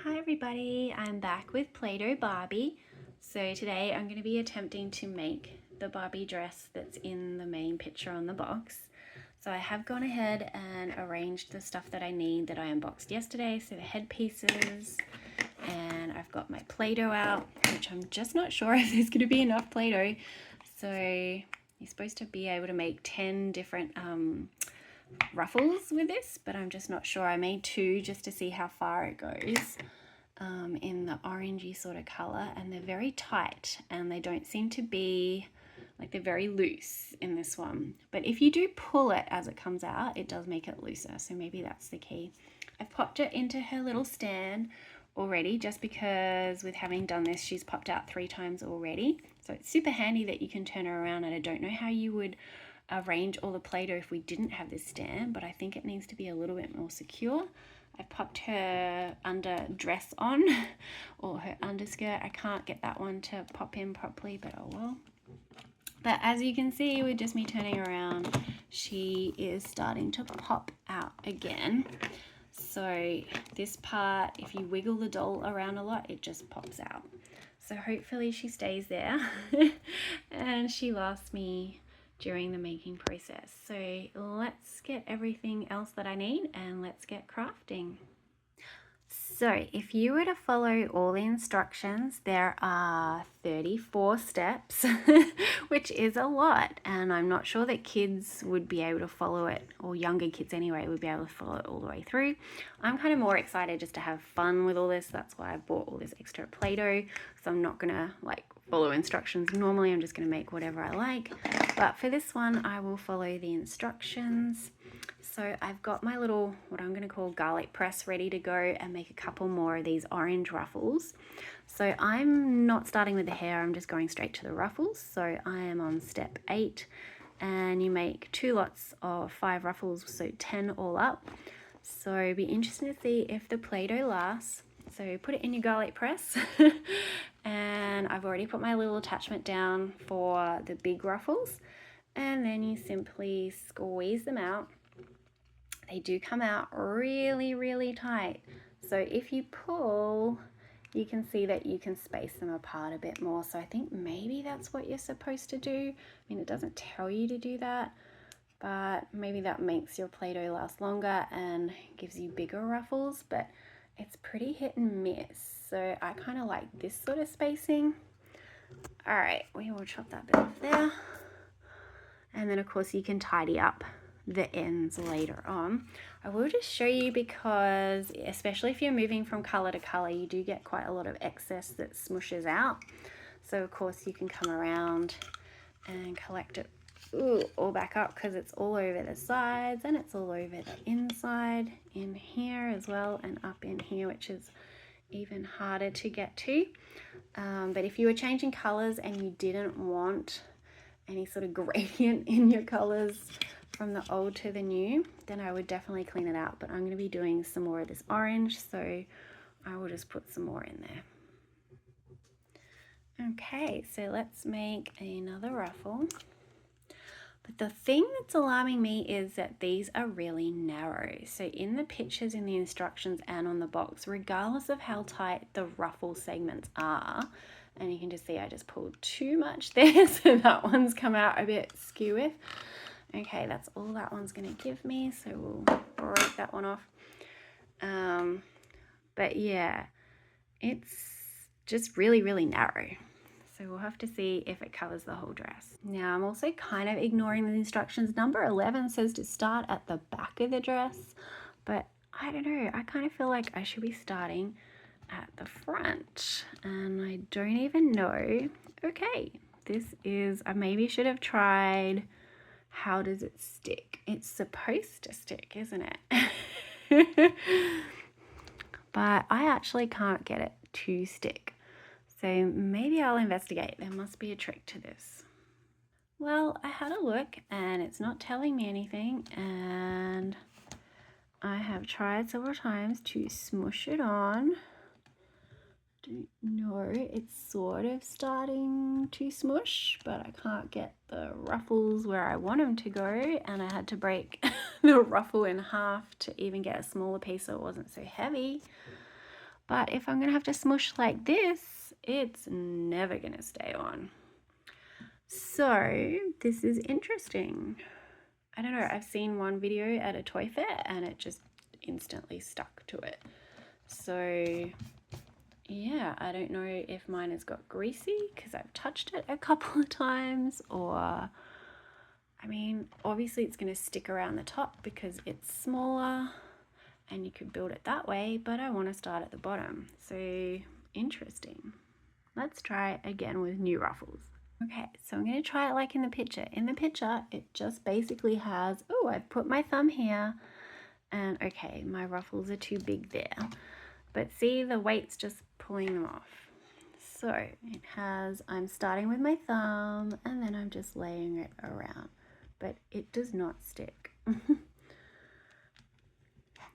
Hi everybody, I'm back with Play-Doh Barbie. So today I'm going to be attempting to make the Barbie dress that's in the main picture on the box. So I have gone ahead and arranged the stuff that I need that I unboxed yesterday. So the headpieces, and I've got my Play-Doh out, which I'm just not sure if there's going to be enough Play-Doh. So you're supposed to be able to make 10 different ruffles with this, but I'm just not sure. I made 2 just to see how far it goes in the orangey sort of color, and they're very tight and they don't seem to be like, they're very loose in this one, but if you do pull it as it comes out, it does make it looser, so maybe that's the key. I've popped it into her little stand already just because with having done this she's popped out 3 times already, so it's super handy that you can turn her around. And I don't know how you would arrange all the Play-Doh if we didn't have this stand, but I think it needs to be a little bit more secure. I popped her under dress on, or her underskirt. I can't get that one to pop in properly, but oh well. But as you can see with just me turning around, she is starting to pop out again. So this part, if you wiggle the doll around a lot, it just pops out. So hopefully she stays there and she lasts me during the making process. So let's get everything else that I need and let's get crafting. So if you were to follow all the instructions, there are 34 steps, which is a lot, and I'm not sure that kids would be able to follow it, or younger kids anyway would be able to follow it all the way through. I'm kind of more excited just to have fun with all this. That's why I bought all this extra Play-Doh, so I'm not gonna like follow instructions. Normally I'm just gonna make whatever I like, but for this one I will follow the instructions. So I've got my little, what I'm going to call garlic press, ready to go and make a couple more of these orange ruffles. So I'm not starting with the hair, I'm just going straight to the ruffles. So I am on step 8, and you make 2 lots of 5 ruffles, so 10 all up. So it'd be interesting to see if the Play-Doh lasts. So put it in your garlic press and I've already put my little attachment down for the big ruffles, and then you simply squeeze them out. They do come out really, really tight. So if you pull, you can see that you can space them apart a bit more. So I think maybe that's what you're supposed to do. I mean, it doesn't tell you to do that, but maybe that makes your Play-Doh last longer and gives you bigger ruffles, but it's pretty hit and miss. So I kind of like this sort of spacing. All right, we will chop that bit off there. And then of course you can tidy up the ends later on. I will just show you, because especially if you're moving from color to color, you do get quite a lot of excess that smushes out. So of course you can come around and collect it all back up, because it's all over the sides and it's all over the inside in here as well, and up in here, which is even harder to get to. But if you were changing colors and you didn't want any sort of gradient in your colors from the old to the new, then I would definitely clean it out. But I'm going to be doing some more of this orange, so I will just put some more in there. Okay, so let's make another ruffle. But the thing that's alarming me is that these are really narrow. So in the pictures, in the instructions and on the box, regardless of how tight the ruffle segments are, and you can just see I just pulled too much there, so that one's come out a bit skewy. Okay, that's all that one's going to give me, so we'll break that one off. But yeah, it's just really, really narrow. So we'll have to see if it covers the whole dress. Now I'm also kind of ignoring the instructions. Number 11 says to start at the back of the dress, but I don't know, I kind of feel like I should be starting at the front, and I don't even know. Okay, this is, I maybe should have tried, how does it stick? It's supposed to stick, isn't it? But I actually can't get it to stick. So maybe I'll investigate. There must be a trick to this. Well, I had a look and it's not telling me anything, and I have tried several times to smush it on. Don't know, it's sort of starting to smush, but I can't get the ruffles where I want them to go, and I had to break the ruffle in half to even get a smaller piece so it wasn't so heavy. But if I'm gonna have to smush like this, it's never gonna stay on. So this is interesting. I don't know, I've seen one video at a toy fair and it just instantly stuck to it. So yeah, I don't know if mine has got greasy because I've touched it a couple of times, or I mean, obviously it's going to stick around the top because it's smaller and you could build it that way, but I want to start at the bottom. So interesting. Let's try again with new ruffles. Okay, so I'm going to try it like in the picture. In the picture, it just basically has, oh, I've put my thumb here, and okay, my ruffles are too big there. But see, the weight's just pulling them off. So it has, I'm starting with my thumb, and then I'm just laying it around. But it does not stick.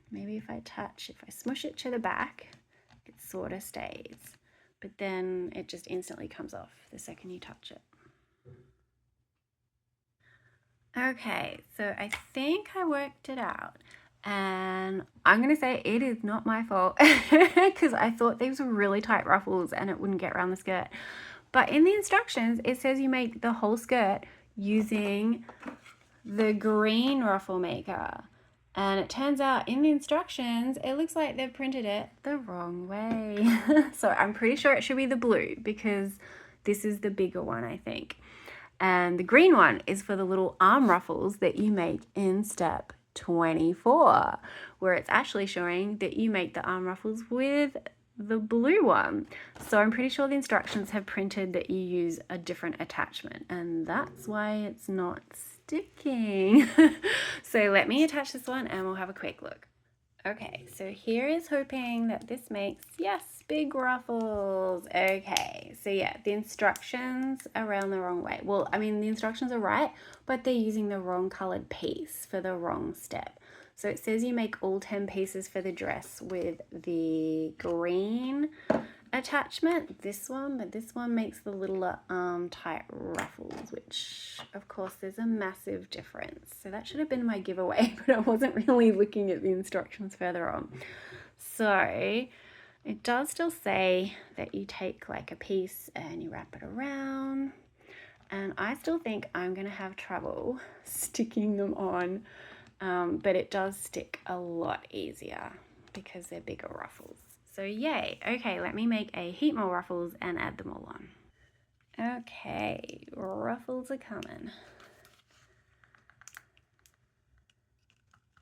Maybe if I smush it to the back, it sort of stays. But then it just instantly comes off the second you touch it. Okay, so I think I worked it out. And I'm going to say it is not my fault because I thought these were really tight ruffles and it wouldn't get around the skirt. But in the instructions, it says you make the whole skirt using the green ruffle maker. And it turns out in the instructions, it looks like they've printed it the wrong way. So I'm pretty sure it should be the blue because this is the bigger one, I think. And the green one is for the little arm ruffles that you make in step 24, where it's actually showing that you make the arm ruffles with the blue one. So I'm pretty sure the instructions have printed that you use a different attachment, and that's why it's not sticking. So let me attach this one and we'll have a quick look. Okay, so here is hoping that this makes, yes, big ruffles. Okay, so yeah, the instructions are around the wrong way. Well, I mean, the instructions are right, but they're using the wrong colored piece for the wrong step. So it says you make all 10 pieces for the dress with the green attachment, this one, but this one makes the littler arm tight ruffles, which of course there's a massive difference. So that should have been my giveaway, but I wasn't really looking at the instructions further on. So it does still say that you take like a piece and you wrap it around, and I still think I'm gonna have trouble sticking them on, but it does stick a lot easier because they're bigger ruffles. So yay. Okay, let me make a heap more ruffles and add them all on. Okay, ruffles are coming.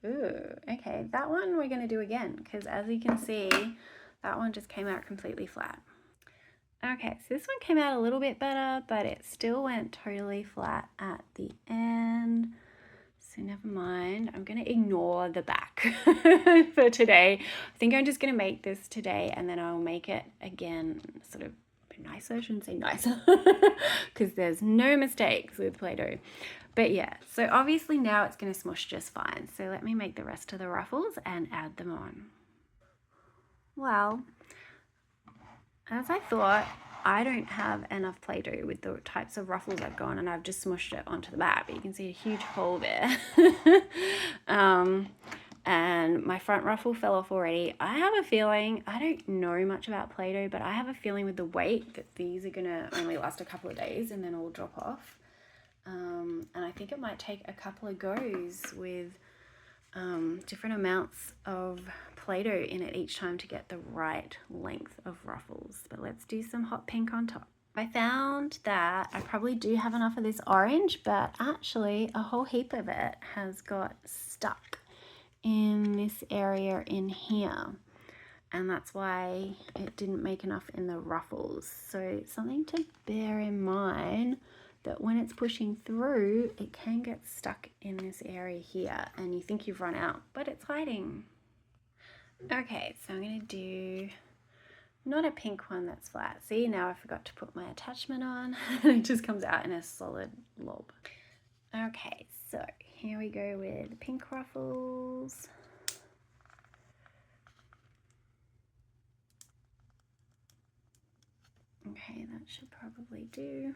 Ooh, okay, that one we're going to do again because as you can see, that one just came out completely flat. Okay, so this one came out a little bit better, but it still went totally flat at the end. So never mind, I'm going to ignore the back for today. I think I'm just going to make this today and then I'll make it again sort of nicer. I shouldn't say nicer because there's no mistakes with Play-Doh. But yeah, so obviously now it's going to smush just fine. So let me make the rest of the ruffles and add them on. Well, as I thought, I don't have enough Play-Doh with the types of ruffles I've gone, and I've just smushed it onto the back, but you can see a huge hole there. And my front ruffle fell off already. I have a feeling, I don't know much about Play-Doh, but I have a feeling with the weight that these are gonna only last a couple of days and then all drop off. And I think it might take a couple of goes with different amounts of Play-Doh in it each time to get the right length of ruffles. But let's do some hot pink on top. I found that I probably do have enough of this orange, but actually a whole heap of it has got stuck in this area in here. And that's why it didn't make enough in the ruffles. So something to bear in mind, that when it's pushing through, it can get stuck in this area here and you think you've run out, but it's hiding. Okay, so I'm gonna do not a pink one that's flat. See, now I forgot to put my attachment on. It just comes out in a solid lob. Okay, so here we go with pink ruffles. Okay, that should probably do.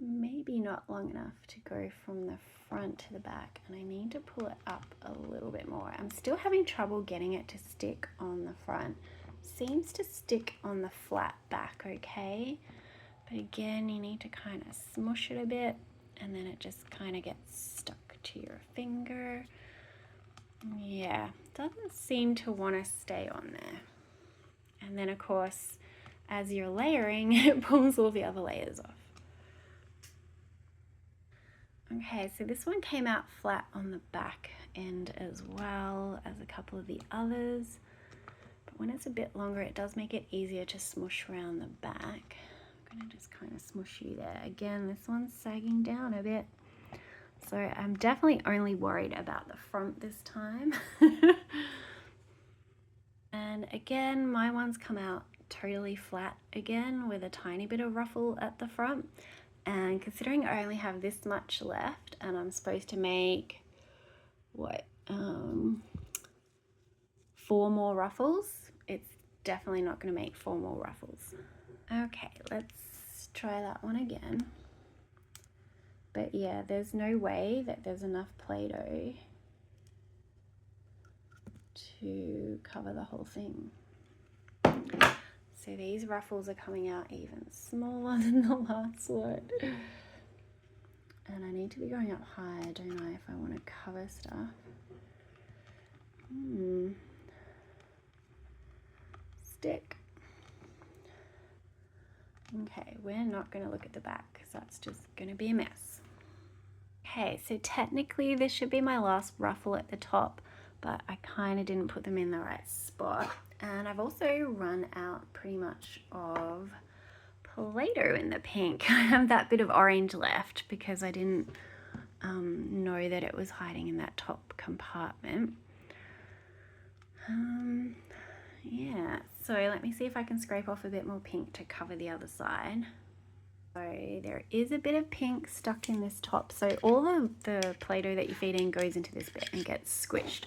maybe not long enough to go from the front to the back, and I need to pull it up a little bit more. I'm still having trouble getting it to stick on the front. Seems to stick on the flat back okay, but again you need to kind of smush it a bit, and then it just kind of gets stuck to your finger. Yeah, doesn't seem to want to stay on there. And then of course, as you're layering, it pulls all the other layers off. Okay, so this one came out flat on the back end as well as a couple of the others. But when it's a bit longer, it does make it easier to smush around the back. I'm gonna just kind of smush you there. Again, this one's sagging down a bit. So I'm definitely only worried about the front this time. And again, my one's come out totally flat again with a tiny bit of ruffle at the front. And considering I only have this much left and I'm supposed to make, what, 4 more ruffles, it's definitely not going to make 4 more ruffles. Okay, let's try that one again. But yeah, there's no way that there's enough Play-Doh to cover the whole thing. So these ruffles are coming out even smaller than the last one. And I need to be going up higher, don't I, if I want to cover stuff. Stick. Okay, we're not going to look at the back because that's just going to be a mess. Okay, so technically this should be my last ruffle at the top, but I kind of didn't put them in the right spot. And I've also run out pretty much of Play-Doh in the pink. I have that bit of orange left because I didn't know that it was hiding in that top compartment. Yeah, so let me see if I can scrape off a bit more pink to cover the other side. So there is a bit of pink stuck in this top. So all of the Play-Doh that you feed in goes into this bit and gets squished.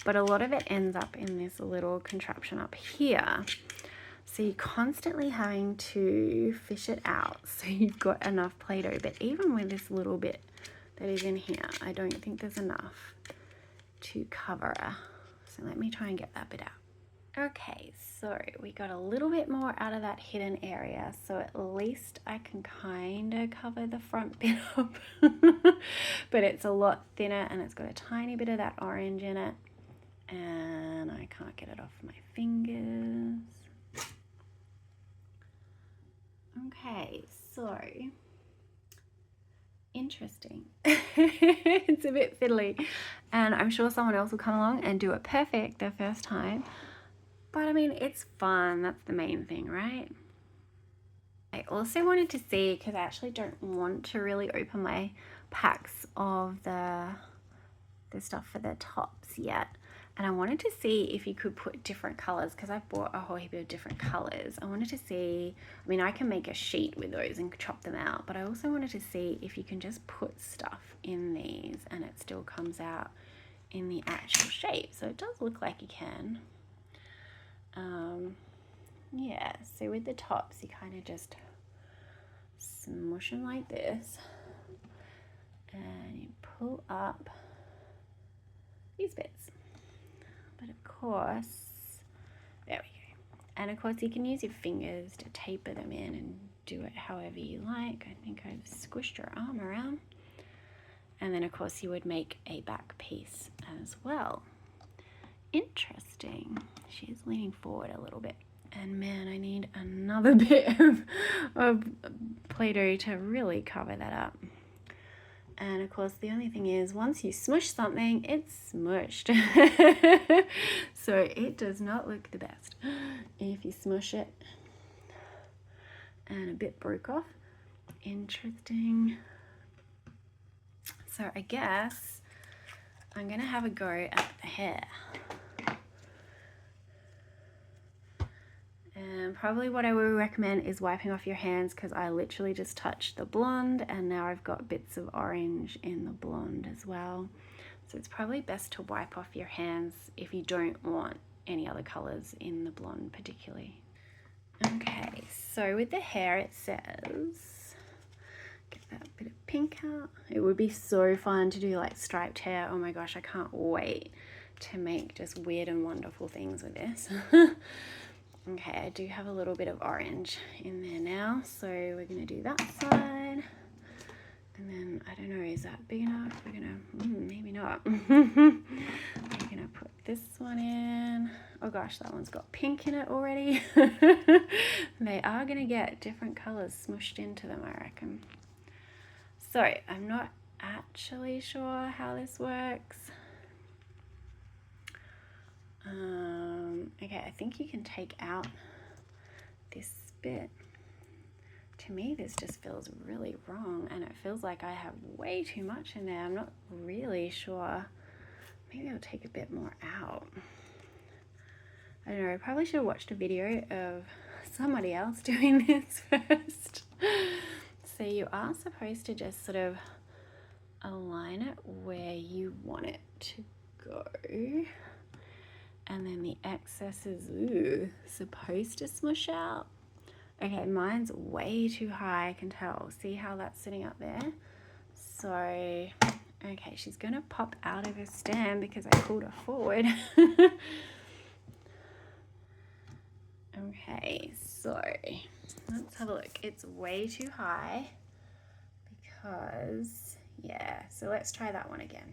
But a lot of it ends up in this little contraption up here. So you're constantly having to fish it out so you've got enough Play-Doh. But even with this little bit that is in here, I don't think there's enough to cover. So let me try and get that bit out. Okay, so we got a little bit more out of that hidden area, so at least I can kind of cover the front bit up. But it's a lot thinner and it's got a tiny bit of that orange in it, and I can't get it off my fingers. Okay, so interesting. It's a bit fiddly, and I'm sure someone else will come along and do it perfect their first time. But I mean, it's fun, that's the main thing, right? I also wanted to see, because I actually don't want to really open my packs of the stuff for the tops yet. And I wanted to see if you could put different colors, because I've bought a whole heap of different colors. I wanted to see, I mean, I can make a sheet with those and chop them out, but I also wanted to see if you can just put stuff in these and it still comes out in the actual shape. So it does look like you can. Yeah, so with the tops you kind of just smush them like this and you pull up these bits. But of course, there we go. And of course you can use your fingers to taper them in and do it however you like. I think I've squished your arm around. And then of course you would make a back piece as well. Interesting. She's leaning forward a little bit. And man, I need another bit of Play-Doh to really cover that up. And of course, the only thing is, once you smush something, it's smushed. So it does not look the best if you smush it. And a bit broke off. Interesting. So I guess I'm going to have a go at the hair. And probably what I would recommend is wiping off your hands, because I literally just touched the blonde and now I've got bits of orange in the blonde as well. So it's probably best to wipe off your hands if you don't want any other colors in the blonde particularly. Okay, so with the hair it says Get that bit of pink out. It would be so fun to do like striped hair. Oh my gosh, I can't wait to make just weird and wonderful things with this. Okay, I do have a little bit of orange in there now, so we're gonna do that side. And then, I don't know, is that big enough? We're gonna, maybe not. We're gonna put this one in. Oh gosh, that one's got pink in it already. They are gonna get different colors smushed into them, I reckon. So, I'm not actually sure how this works. Okay, I think you can take out this bit. To me, this just feels really wrong, and it feels like I have way too much in there. I'm not really sure. Maybe I'll take a bit more out. I don't know, I probably should have watched a video of somebody else doing this first. So you are supposed to just sort of align it where you want it to go. And then the excess is supposed to smush out. Okay, mine's way too high, I can tell. See how that's sitting up there? So, okay, she's gonna pop out of her stand because I pulled her forward. Okay, so let's have a look. It's way too high because, yeah, so let's try that one again.